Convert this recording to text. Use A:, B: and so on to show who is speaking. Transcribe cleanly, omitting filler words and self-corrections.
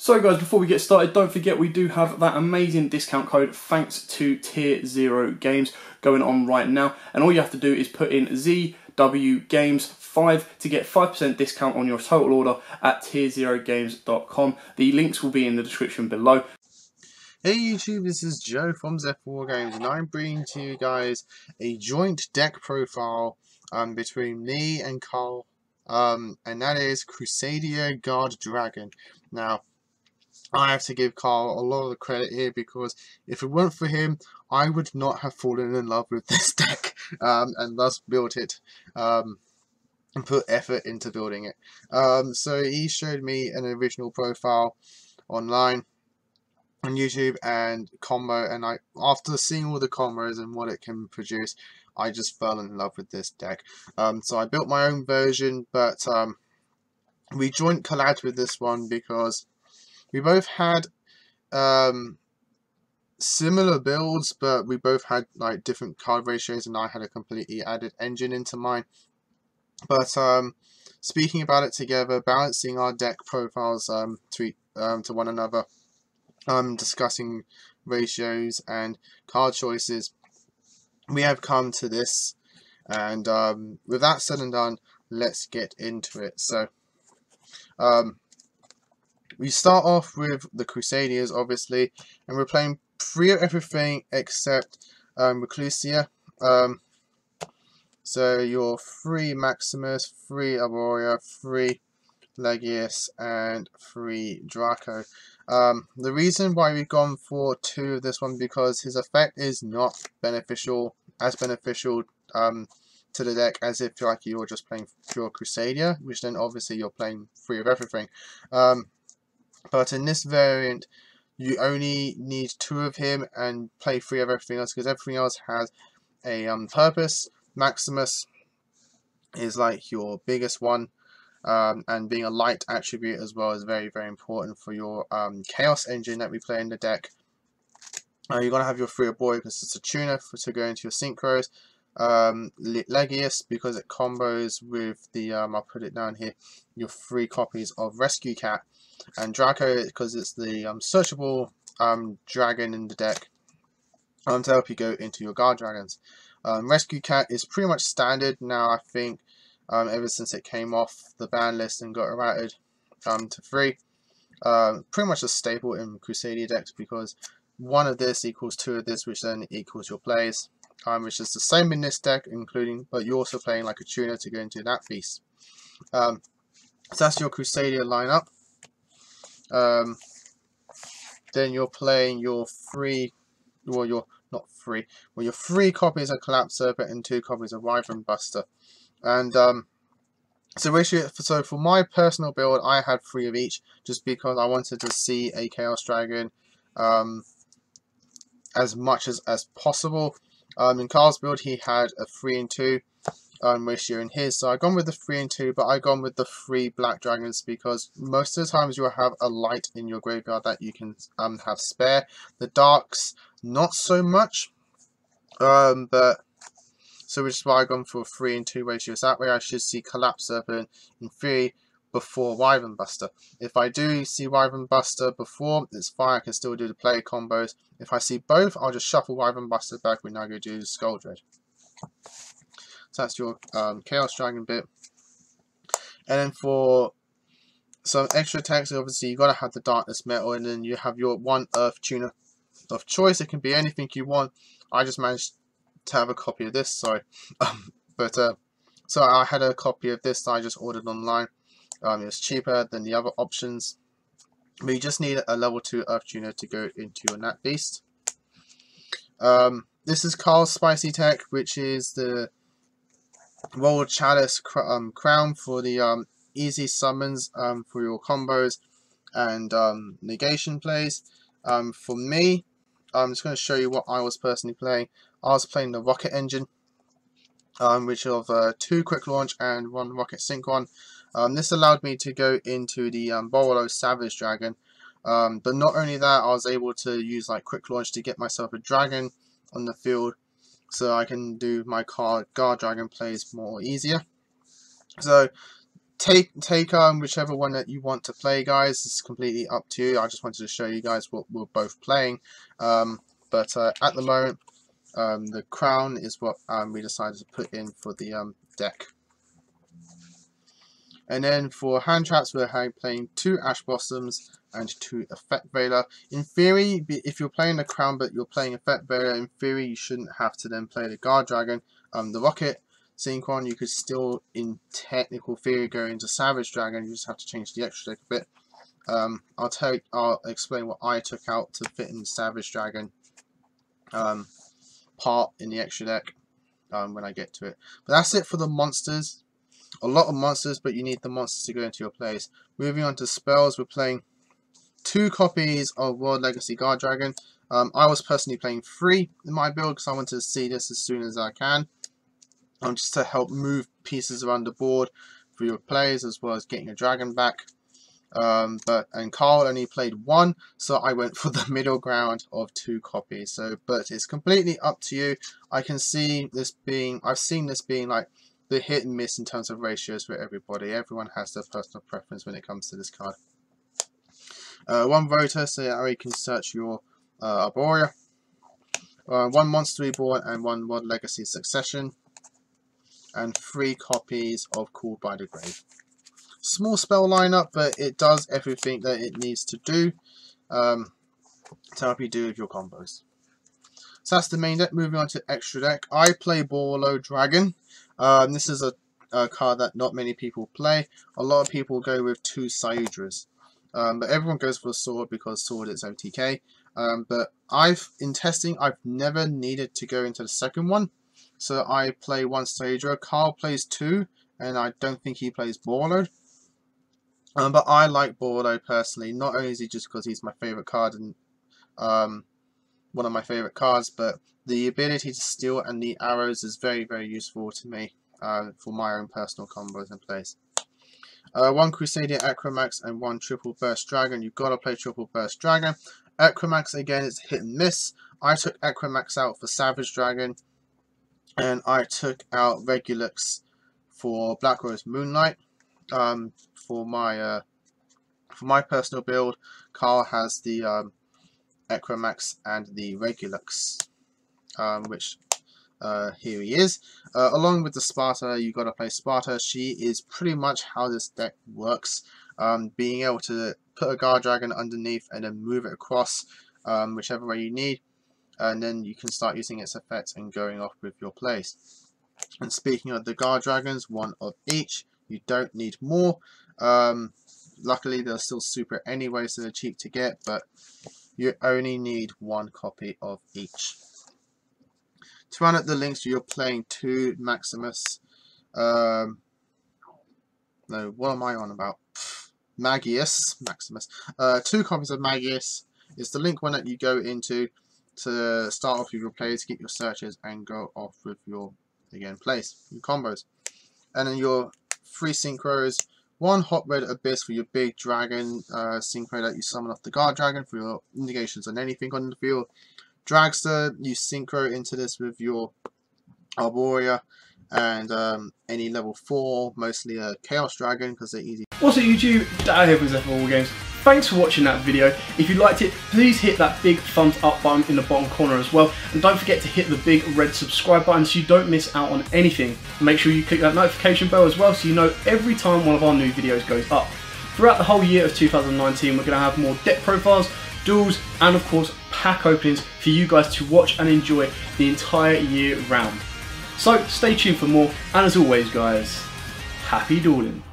A: So guys, before we get started, don't forget we do have that amazing discount code thanks to Tier 0 Games going on right now. And all you have to do is put in ZW Games 5 to get 5% discount on your total order at tier0games.com. The links will be in the description below.
B: Hey YouTube, this is Joe from Z4 Games, and I'm bringing to you guys a joint deck profile between me and Carl, and that is Crusadia Guardragon. Now, I have to give Carl a lot of the credit here, because if it weren't for him, I would not have fallen in love with this deck, and thus built it, and put effort into building it. So he showed me an original profile online on YouTube and combo, and after seeing all the combos and what it can produce, I just fell in love with this deck. So I built my own version, but we joint collabed with this one because we both had similar builds, but we both had like different card ratios, and I had a completely added engine into mine. But speaking about it together, balancing our deck profiles to one another, discussing ratios and card choices, we have come to this. And with that said and done, let's get into it. So we start off with the Crusadias, obviously, and we're playing free of everything except Reclusia. So your free Maximus, free Aurora, free Legius, and free Draco. The reason why we've gone for 2 of this one, because his effect is not as beneficial to the deck as if you're just playing pure Crusadia, which then obviously you're playing free of everything. But in this variant, you only need 2 of him and play free of everything else, because everything else has a purpose. Maximus is like your biggest one. And being a light attribute as well is very, very important for your Chaos engine that we play in the deck. You're going to have your free boy because it's a tuner to go into your synchros. Legius because it combos with the, I'll put it down here, your 3 copies of Rescue Cat. And Draco because it's the searchable dragon in the deck to help you go into your guard dragons. Rescue Cat is pretty much standard now, I think. Ever since it came off the ban list and got routed to free. Pretty much a staple in Crusadia decks, because 1 of this equals 2 of this, which then equals your plays, which is the same in this deck, but you're also playing like a tuner to go into that beast. So that's your Crusadia lineup. Then you're playing your your 3 copies of Collapse Serpent and 2 copies of Wyvern Buster. And so for my personal build, I had 3 of each, just because I wanted to see a Chaos Dragon as much as possible. In Carl's build, he had a 3 and 2 ratio in his, so I gone with the 3 and 2, but I gone with the 3 Black Dragons, because most of the times you'll have a light in your graveyard that you can have spare. The Darks, not so much, but so which is why I've gone for a 3 and 2 ratio. So that way I should see Collapse Serpent in 3 before Wyvern Buster. If I do see Wyvern Buster before, it's fine, I can still do the play combos. If I see both, I'll just shuffle Wyvern Buster back when I go do Skull Dread. So that's your Chaos Dragon bit. And then for some extra text, obviously you gotta have the Darkness Metal, and then you have your 1 Earth Tuner of choice. It can be anything you want. I just managed to have a copy of this, sorry. So I had a copy of this that I just ordered online. It was cheaper than the other options, but you just need a level 2 Earth Tuner to go into your Nat Beast. This is Carl's Spicy Tech, which is the Rolled Chalice Crown for the easy summons for your combos and negation plays. For me, I'm just going to show you what I was personally playing. I was playing the Rocket Engine, which of 2 Quick Launch and 1 Rocket Synchron. This allowed me to go into the Borolo Savage Dragon, but not only that, I was able to use like Quick Launch to get myself a dragon on the field, so I can do my guard dragon plays more easier. So take whichever one that you want to play, guys. It's completely up to you. I just wanted to show you guys what we're both playing. But at the moment, the crown is what we decided to put in for the deck. And then for hand traps, we're playing 2 Ash Blossoms and 2 Effect Veiler. In theory, if you're playing the crown but you're playing Effect Veiler, in theory you shouldn't have to then play the Guardragon. The Rocket Synchron, you could still, in technical theory, go into Savage Dragon. You just have to change the extra deck a bit. I'll explain what I took out to fit in the Savage Dragon part in the extra deck when I get to it. But that's it for the monsters. A lot of monsters, but you need the monsters to go into your plays. Moving on to spells, we're playing 2 copies of World Legacy Guardragon. I was personally playing 3 in my build because I wanted to see this as soon as I can. Just to help move pieces around the board for your plays, as well as getting a dragon back. And Carl only played 1, so I went for the middle ground of 2 copies. But it's completely up to you. I've seen this being like the hit and miss in terms of ratios for everybody. Everyone has their personal preference when it comes to this card. 1 voter, so that way you can search your Arborea. 1 Monster Reborn and 1 World Legacy Succession. And 3 copies of Called by the Grave. Small spell lineup, but it does everything that it needs to do to help you do with your combos. So that's the main deck. Moving on to extra deck, I play Borlo Dragon. This is a card that not many people play. A lot of people go with 2 Sayudras, but everyone goes for a sword because sword is OTK. But in testing, I've never needed to go into the second one. So I play 1 Sayudra. Carl plays 2, and I don't think he plays Borlo. But I like Borlo personally. Not only is he just because he's my favorite card and one of my favorite cards, but the ability to steal and the arrows is very, very useful to me for my own personal combos and plays. 1 Crusadia Acromax and 1 Triple Burst Dragon. You've got to play Triple Burst Dragon. Acromax, again, is hit and miss. I took Acromax out for Savage Dragon, and I took out Regulux for Black Rose Moonlight. For my personal build, Carl has the Acromax and the Regulux, which here he is. Along with the Sparta, you got to play Sparta. She is pretty much how this deck works. Being able to put a Guardragon underneath and then move it across whichever way you need, and then you can start using its effects and going off with your plays. And speaking of the Guardragons, 1 of each. You don't need more. Luckily, they're still super anyway, so they're cheap to get, but you only need 1 copy of each. To run up the links, you're playing 2 Maximus. No, what am I on about? Maximus. 2 copies of Maximus. It's the link one that you go into to start off with your plays, get your searches, and go off with your, again, plays, your combos. And then your 3 synchros, 1 Hot Red Abyss for your big dragon synchro that you summon off the Guardragon for your indications on anything on the field. Dragster, you synchro into this with your Arborea, and any level 4, mostly a Chaos Dragon because they're easy.
A: What's up YouTube, Dad here from All Games. Thanks for watching that video. If you liked it, please hit that big thumbs up button in the bottom corner as well. And don't forget to hit the big red subscribe button so you don't miss out on anything. Make sure you click that notification bell as well so you know every time one of our new videos goes up. Throughout the whole year of 2019, we're going to have more deck profiles, duels, and of course pack openings for you guys to watch and enjoy the entire year round. So stay tuned for more, and as always guys, happy dueling.